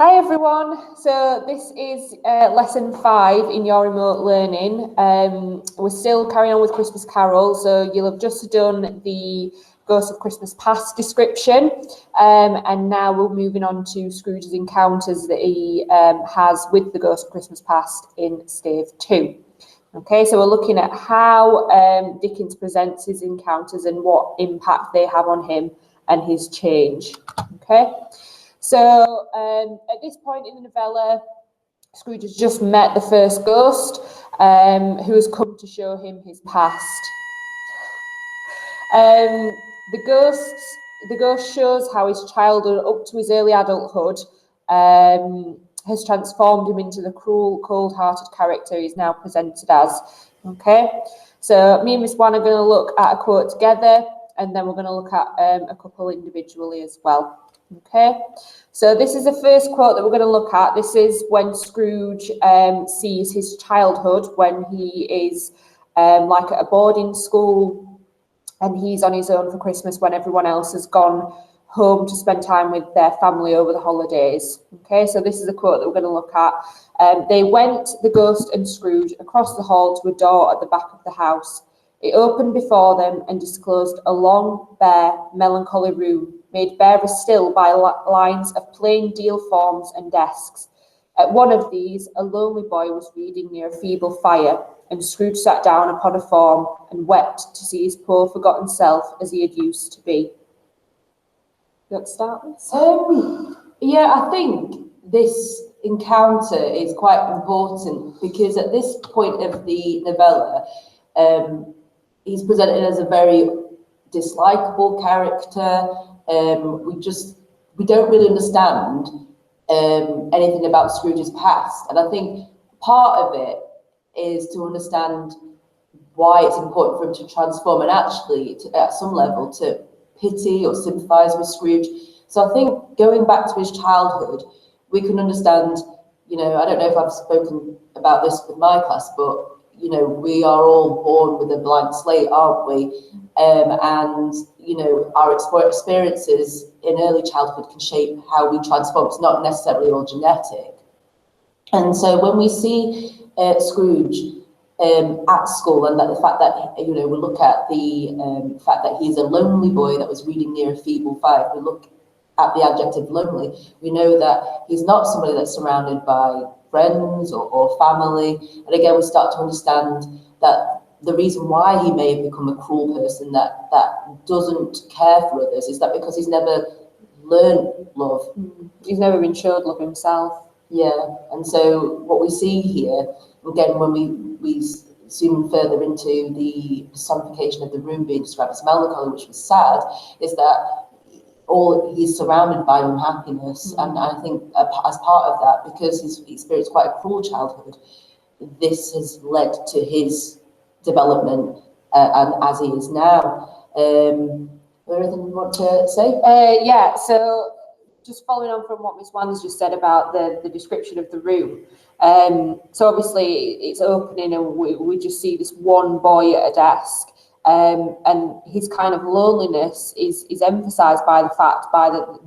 Hi everyone, so this is lesson 5 in your remote learning. We're still carrying on with Christmas Carol, so you'll have just done the Ghost of Christmas Past description, and now we're moving on to Scrooge's encounters that he has with the Ghost of Christmas Past in stave 2. Okay, so we're looking at how Dickens presents his encounters and what impact they have on him and his change. Okay. So at this point in the novella, Scrooge has just met the first ghost who has come to show him his past. The ghost shows how his childhood up to his early adulthood has transformed him into the cruel, cold-hearted character he's now presented as. Okay, so me and Miss Wan are going to look at a quote together, and then we're going to look at a couple individually as well. Okay, so this is the first quote that we're going to look at. This is when Scrooge sees his childhood when he is like at a boarding school and he's on his own for Christmas when everyone else has gone home to spend time with their family over the holidays. Okay, so this is a quote that we're going to look at. They went, the ghost and Scrooge, across the hall to a door at the back of the house. It opened before them and disclosed a long, bare, melancholy room, made barer still by lines of plain deal forms and desks. At one of these, a lonely boy was reading near a feeble fire, and Scrooge sat down upon a form and wept to see his poor forgotten self as he had used to be. You want to start with? Yeah, I think this encounter is quite important because at this point of the novella, he's presented as a very dislikable character. We don't really understand anything about Scrooge's past, and I think part of it is to understand why it's important for him to transform and actually, at some level, to pity or sympathise with Scrooge. So I think going back to his childhood, we can understand. I don't know if I've spoken about this with my class, but we are all born with a blank slate, aren't we? And our experiences in early childhood can shape how we transform. It's not necessarily all genetic. And so when we see Scrooge at school, and that the fact that we look at the fact that he's a lonely boy that was reading near a feeble fire. We look at the adjective lonely. We know that he's not somebody that's surrounded by friends or family. And again, we start to understand that the reason why he may have become a cruel person that doesn't care for others is that because he's never learned love. He's never been showed love himself. Yeah, and so what we see here, again, when we zoom further into the personification of the room being described as melancholy, which was sad, is that he's surrounded by unhappiness, and I think as part of that, because he's experienced quite a cruel childhood, this has led to his development and as he is now. Anything you want to say? Yeah, so just following on from what Miss Wan's just said about the description of the room. So obviously it's opening and we just see this one boy at a desk. And his kind of loneliness is emphasised by the fact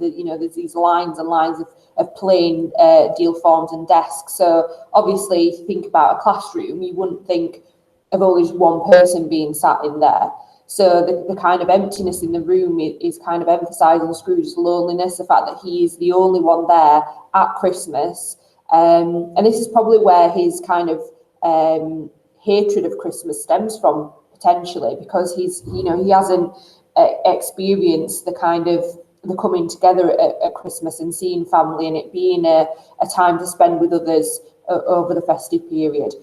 there's these lines and lines of plain deal forms and desks. So obviously, if you think about a classroom, you wouldn't think of only just one person being sat in there. So the kind of emptiness in the room is kind of emphasising Scrooge's loneliness, the fact that he is the only one there at Christmas. And this is probably where his kind of hatred of Christmas stems from, potentially, because he hasn't experienced the kind of the coming together at Christmas and seeing family and it being a time to spend with others over the festive period.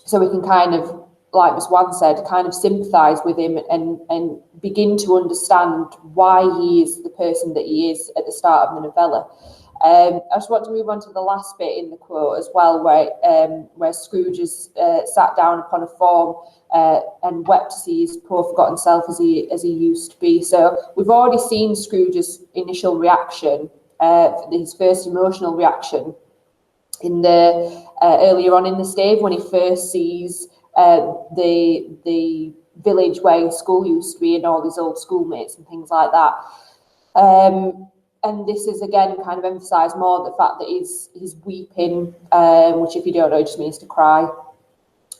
So we can kind of, like Ms. Wan said, kind of sympathise with him and begin to understand why he is the person that he is at the start of the novella. I just want to move on to the last bit in the quote as well, where Scrooge has sat down upon a form and wept to see his poor forgotten self as he used to be. So we've already seen Scrooge's initial reaction, his first emotional reaction, in the earlier on in the stave when he first sees the village where his school used to be and all his old schoolmates and things like that. and this is again kind of emphasised more the fact that he's weeping, which if you don't know, just means to cry.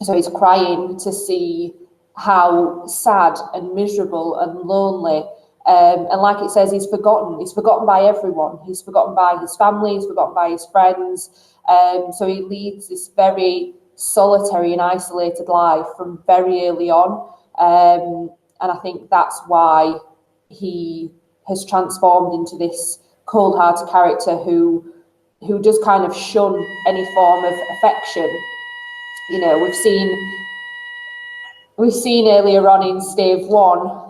So he's crying to see how sad and miserable and lonely, and like it says, he's forgotten by everyone. He's forgotten by his family, he's forgotten by his friends. So he leads this very solitary and isolated life from very early on. And I think that's why he has transformed into this cold-hearted character who does kind of shun any form of affection. You know, we've seen earlier on in stave 1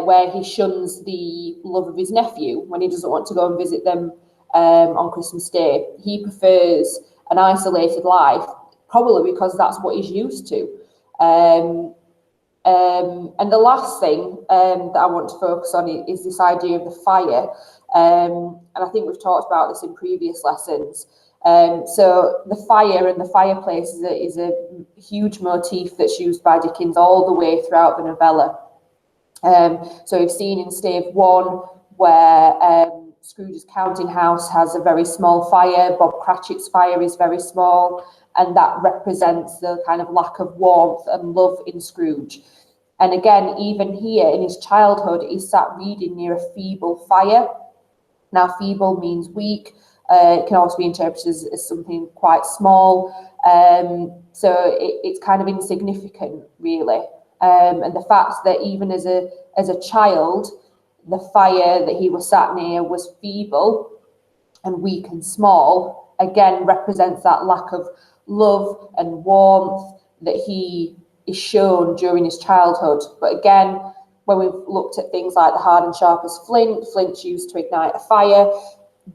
where he shuns the love of his nephew when he doesn't want to go and visit them on Christmas Day. He prefers an isolated life, probably because that's what he's used to. And the last thing that I want to focus on is this idea of the fire. And I think we've talked about this in previous lessons. So the fire and the fireplace is a huge motif that's used by Dickens all the way throughout the novella. So we've seen in stave 1 where Scrooge's counting house has a very small fire, Bob Cratchit's fire is very small, and that represents the kind of lack of warmth and love in Scrooge. And again, even here in his childhood, he's sat reading near a feeble fire. Now, feeble means weak. It can also be interpreted as something quite small. So it's kind of insignificant, really. And the fact that even as a child, the fire that he was sat near was feeble and weak and small, again, represents that lack of love and warmth that he is shown during his childhood. But again, when we've looked at things like the hard and sharp as flint's used to ignite a fire,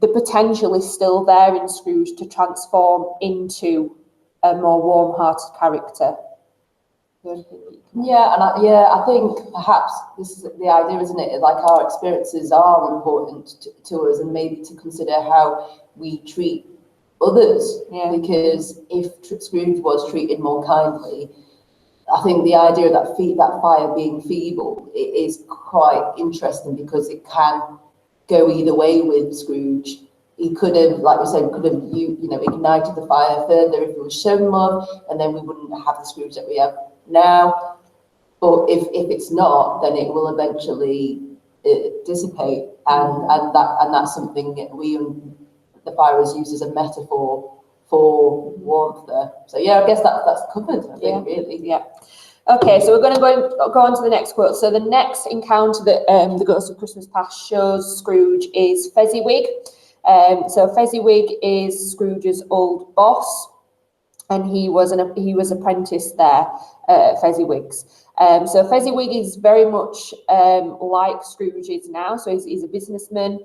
the potential is still there in Scrooge to transform into a more warm-hearted character. I think perhaps this is the idea, isn't it? Like our experiences are important to us, and maybe to consider how we treat others. Yeah. Because if Scrooge was treated more kindly, I think the idea of that fire being feeble is quite interesting, because it can go either way with Scrooge. He could have, like we said, ignited the fire further if he was shown love, and then we wouldn't have the Scrooge that we have now. But if it's not, then it will eventually dissipate, and that's something that the fire is used as a metaphor for warmth there. So yeah, I guess that's covered, I think, really. Yeah. Okay, so we're going to go on to the next quote. So the next encounter that the Ghost of Christmas Past shows Scrooge is Fezziwig. So Fezziwig is Scrooge's old boss, and he was apprentice there at Fezziwig's. So Fezziwig is very much like Scrooge is now. So he's a businessman.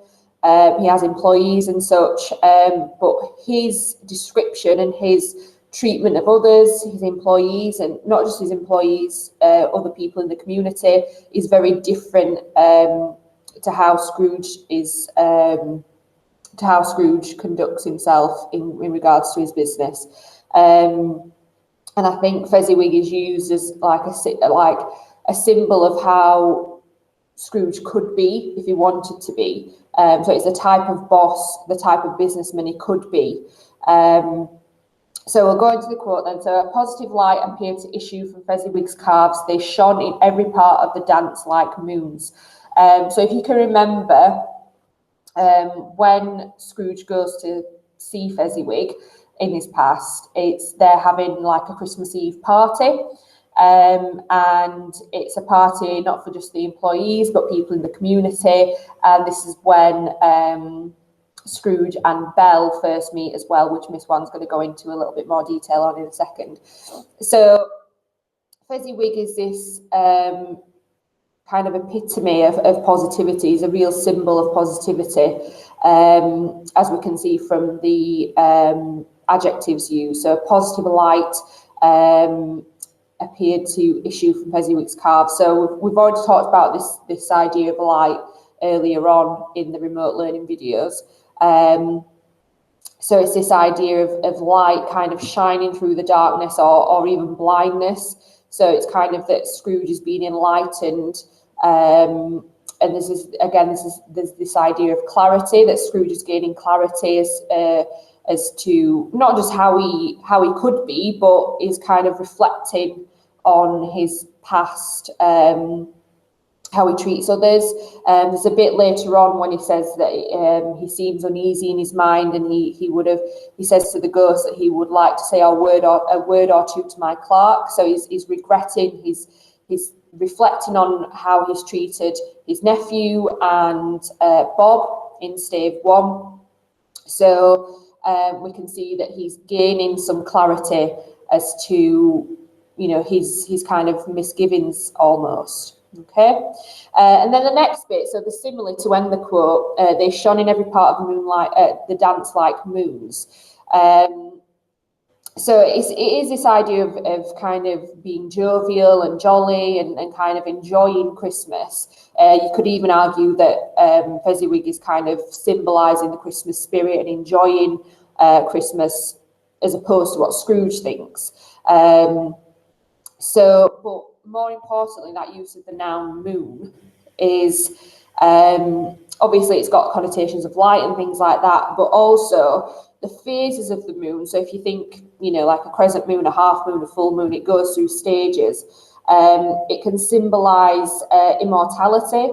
He has employees and such, but his description and his treatment of others, his employees, and not just his employees, other people in the community, is very different to how Scrooge conducts himself in regards to his business. And I think Fezziwig is used as like a symbol of how Scrooge could be if he wanted to be. So it's the type of boss, the type of businessman he could be. So we'll go into the quote then. So a positive light appeared to issue from Fezziwig's calves. They shone in every part of the dance like moons. So if you can remember, when Scrooge goes to see Fezziwig in his past, they're having like a Christmas Eve party. And it's a party not for just the employees, but people in the community. And this is when Scrooge and Belle first meet as well, which Miss Wan's going to go into a little bit more detail on in a second. So Fezziwig is this kind of epitome of positivity. He's a real symbol of positivity, as we can see from the adjectives used. So positive light appeared to issue from Fezziwig's calves. So we've already talked about this idea of light earlier on in the remote learning videos. So it's this idea of light kind of shining through the darkness or even blindness. So it's kind of that Scrooge is being enlightened and there's this idea of clarity, that Scrooge is gaining clarity as to not just how he could be, but is kind of reflecting on his past, how he treats others. There's a bit later on when he says that he seems uneasy in his mind, and he says to the ghost that he would like to say a word or two to my clerk. So he's regretting, he's reflecting on how he's treated his nephew and Bob in stave 1. So we can see that he's gaining some clarity as to, his kind of misgivings almost. Okay, and then the next bit, so the simile to end the quote, they shone in every part of moonlight, the dance like moons. So it is this idea of kind of being jovial and jolly and kind of enjoying Christmas. You could even argue that Fezziwig is kind of symbolising the Christmas spirit and enjoying Christmas, as opposed to what Scrooge thinks. But more importantly, that use of the noun moon is, obviously it's got connotations of light and things like that, but also the phases of the moon. So if you think, like a crescent moon, a half moon, a full moon, it goes through stages. It can symbolise immortality,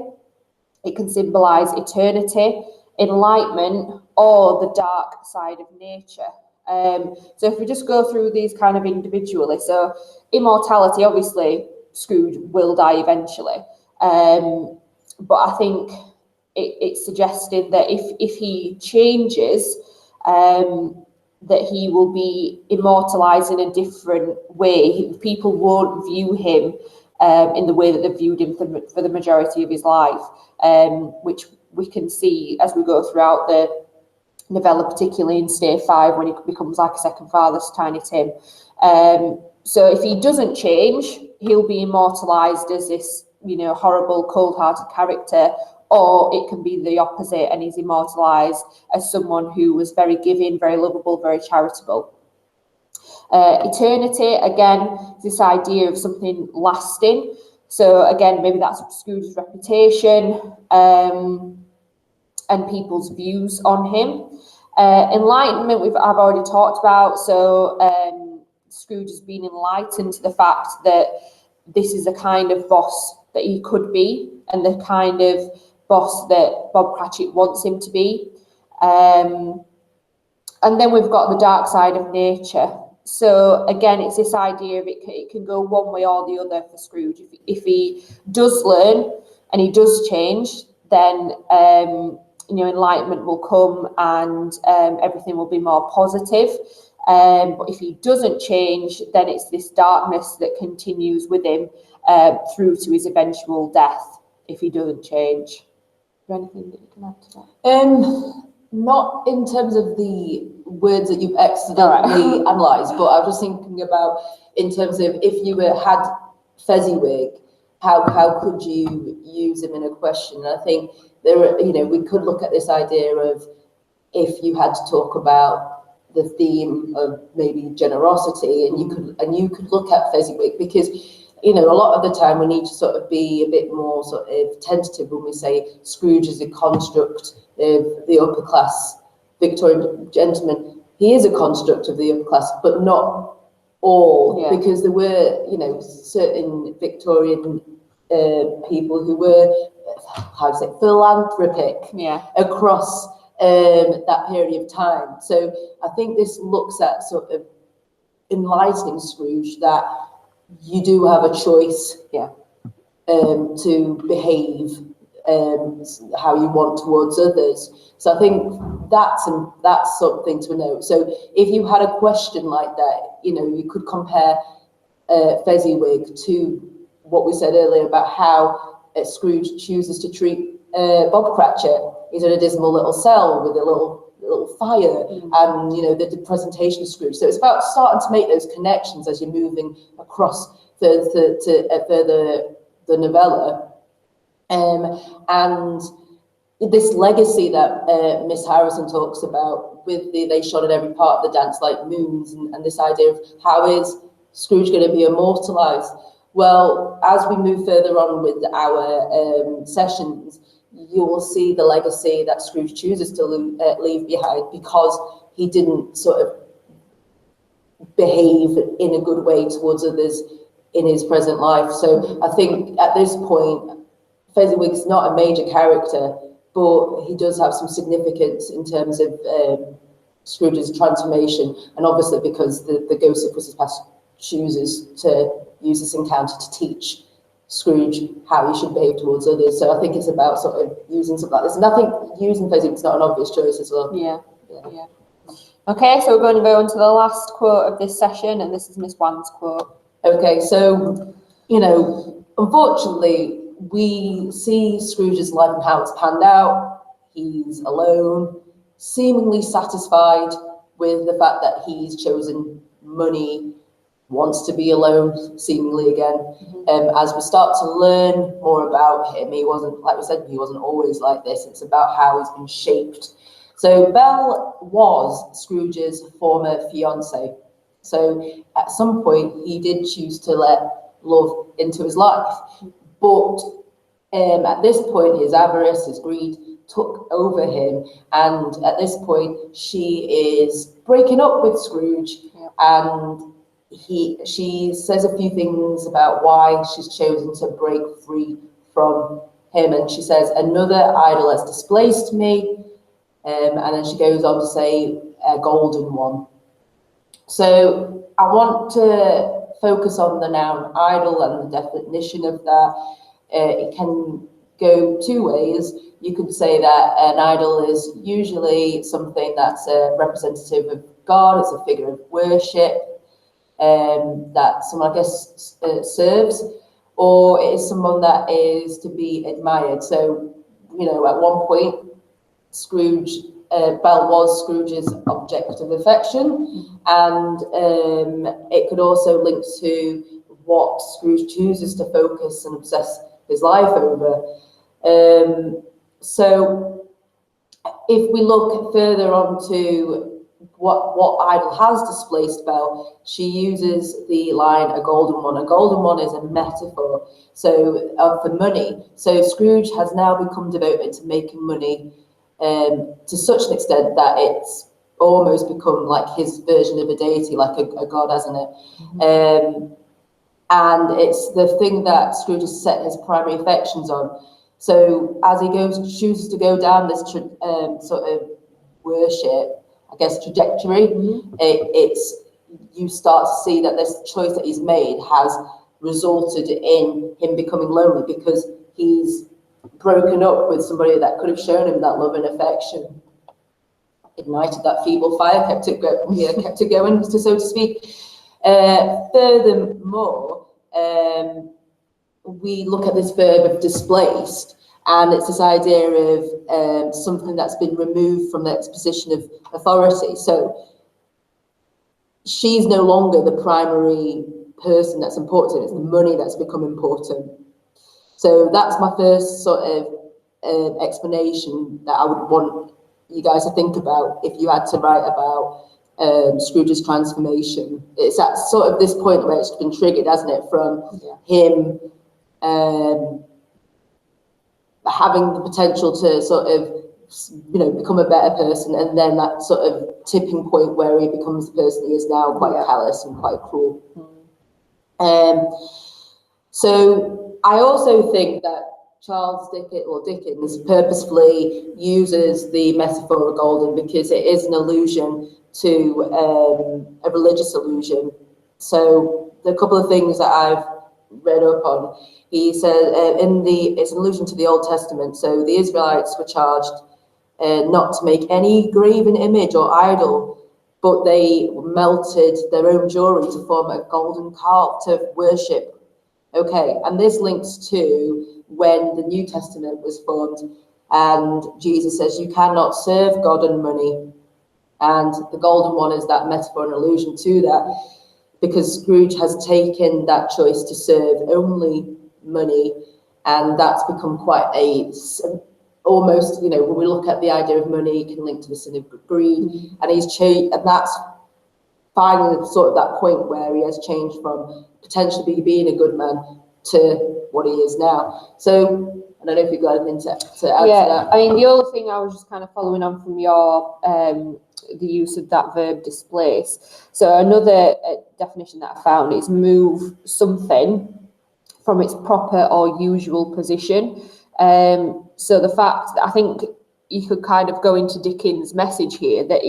it can symbolise eternity, enlightenment, or the dark side of nature. So if we just go through these kind of individually, so immortality, obviously Scrooge will die eventually, but I think it's suggested that if he changes, that he will be immortalised in a different way. People won't view him in the way that they've viewed him for the majority of his life, which we can see as we go throughout the novella, particularly in stave 5 when he becomes like a second father to Tiny Tim. So if he doesn't change, he'll be immortalised as this, horrible, cold-hearted character, or it can be the opposite, and he's immortalised as someone who was very giving, very lovable, very charitable. Eternity, again, this idea of something lasting. So again, maybe that's Scrooge's reputation and people's views on him. Enlightenment, I've already talked about. So Scrooge has been enlightened to the fact that this is the kind of boss that he could be, and the kind of boss that Bob Cratchit wants him to be. And then we've got the dark side of nature. So again, it's this idea of it can go one way or the other for Scrooge. If he does learn and he does change, then enlightenment will come and everything will be more positive. But if he doesn't change, then it's this darkness that continues with him through to his eventual death, if he doesn't change. Is there anything that you can add to that? Not in terms of the words that you've accidentally analysed, but I was just thinking about in terms of if you had Fezziwig, how could you use him in a question? And I think we could look at this idea of if you had to talk about the theme of maybe generosity, and you could look at Fezziwig, because a lot of the time we need to sort of be a bit more sort of tentative when we say Scrooge is a construct of the upper class Victorian gentleman. He is a construct of the upper class, but not all, because there were certain Victorian people who were philanthropic across that period of time. So I think this looks at sort of enlightening Scrooge that you do have a choice to behave how you want towards others. So I think that's something to note. So if you had a question like that, you could compare Fezziwig to what we said earlier about how Scrooge chooses to treat Bob Cratchit. He's in a dismal little cell with a little fire, and the presentation of Scrooge. So it's about starting to make those connections as you're moving across the novella, and this legacy that Miss Harrison talks about with they shot at every part of the dance like moons, and this idea of how is Scrooge going to be immortalised. Well, as we move further on with our sessions, you will see the legacy that Scrooge chooses to leave behind, because he didn't sort of behave in a good way towards others in his present life. So I think at this point, Fezziwig's not a major character, but he does have some significance in terms of Scrooge's transformation, and obviously because the ghost of Christmas Past chooses to use this encounter to teach Scrooge how he should behave towards others. So I think it's about sort of using something like this. And I think using Fezziwig's not an obvious choice as well. Yeah. Okay, so we're going to go on to the last quote of this session, and this is Miss Wan's quote. Okay, so, unfortunately, we see Scrooge's life and how it's panned out. He's alone, seemingly satisfied with the fact that he's chosen money, wants to be alone, seemingly again. As we start to learn more about him, he wasn't, like we said, he wasn't always like this. It's about how he's been shaped. So Belle was Scrooge's former fiancée. So at some point, he did choose to let love into his life. But at this point, his avarice, his greed took over him. And at this point, she is breaking up with Scrooge. And she says a few things about why she's chosen to break free from him. And she says, another idol has displaced me. And then she goes on to say, a golden one. So I want to focus on the noun idol and the definition of that. It can go two ways. You could say that an idol is usually something that's a representative of God, it's a figure of worship that someone, I guess, serves, or it is someone that is to be admired. So, at one point, Belle was Scrooge's object of affection, and it could also link to what Scrooge chooses to focus and obsess his life over. So if we look further on to what idol has displaced Belle, she uses the line, a golden one. A golden one is a metaphor for money. So Scrooge has now become devoted to making money to such an extent that it's almost become like his version of a deity, like a god, hasn't it? And it's the thing that Scrooge has set his primary affections on. So as he chooses to go down this sort of worship, I guess, trajectory, you start to see that this choice that he's made has resulted in him becoming lonely, because he's broken up with somebody that could have shown him that love and affection, ignited that feeble fire, kept it going, so to speak. Furthermore, we look at this verb of displaced, and it's this idea of something that's been removed from its position of authority. So she's no longer the primary person that's important, it's the money that's become important. So that's my first sort of explanation that I would want you guys to think about if you had to write about Scrooge's transformation. It's at sort of this point where it's been triggered, hasn't it, from him having the potential to sort of, become a better person, and then that sort of tipping point where he becomes the person he is now, quite callous and quite cruel. So I also think that Dickens purposefully uses the metaphor of golden because it is an allusion to a religious allusion. So the couple of things that I've read up on, he said it's an allusion to the Old Testament. So the Israelites were charged not to make any graven image or idol, but they melted their own jewelry to form a golden calf to worship. Okay, and this links to when the New Testament was formed, and Jesus says you cannot serve God and money. And the golden one is that metaphor and allusion to that, because Scrooge has taken that choice to serve only money, and that's become quite almost, when we look at the idea of money, it can link to the sin of greed, and and that's finally sort of that point where he has changed from potentially being a good man to what he is now. So I don't know if you've got anything to add to that. I mean, the other thing I was just kind of following on from your the use of that verb displace. So another definition that I found is move something from its proper or usual position. So the fact that I think you could kind of go into Dickens' message here that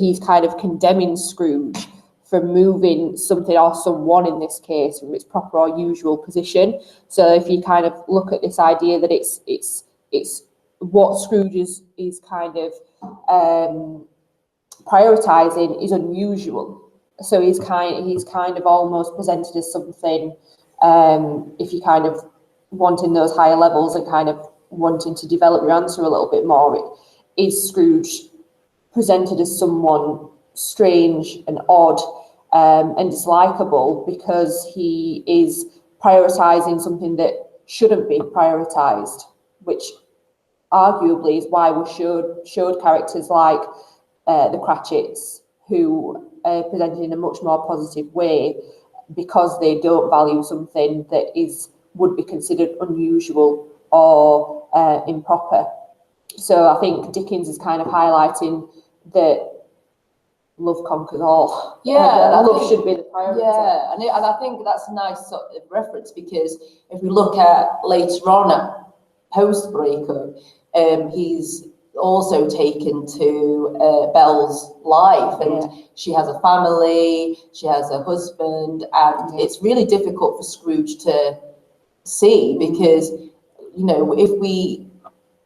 he's kind of condemning Scrooge for moving something or someone in this case from its proper or usual position. So if you kind of look at this idea that it's what Scrooge is kind of prioritizing is unusual. So he's kind of almost presented as something, if you kind of wanting those higher levels and kind of wanting to develop your answer a little bit more, is Scrooge presented as someone strange and odd and dislikable because he is prioritizing something that shouldn't be prioritized, which arguably is why we showed characters like the Cratchits, who are presented in a much more positive way because they don't value something that would be considered unusual or improper. So I think Dickens is kind of highlighting that love conquers all. Love should be the priority. Yeah, and I think that's a nice sort of reference, because if we look at later on at post breakup, he's also taken to Belle's life, and she has a family, she has a husband, and it's really difficult for Scrooge to see, because, you know, if we,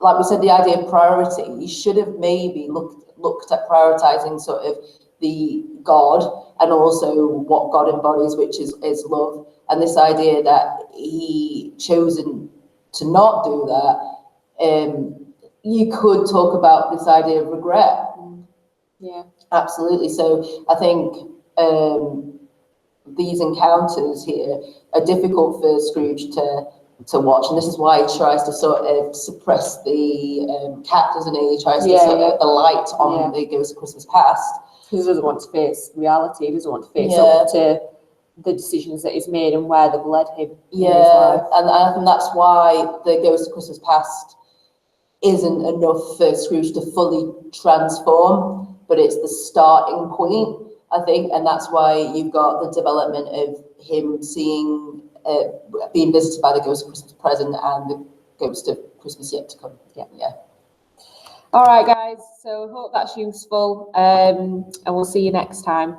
like we said, the idea of priority, he should have maybe looked at prioritizing sort of the God and also what God embodies, which is love. And this idea that he chosen to not do that, you could talk about this idea of regret. Yeah, absolutely. So I think these encounters here are difficult for Scrooge to watch, and this is why he tries to sort of suppress the cat, doesn't he? He tries to sort of the light on the Ghost of Christmas Past. He doesn't want to face reality. He doesn't want to face up to the decisions that he's made and where they've led him. And I think that's why the Ghost of Christmas Past isn't enough for Scrooge to fully transform, but it's the starting point, I think, and that's why you've got the development of him seeing, being visited by the Ghost of Christmas Present and the Ghost of Christmas Yet to Come. Yeah. All right, guys. So I hope that's useful, and we'll see you next time.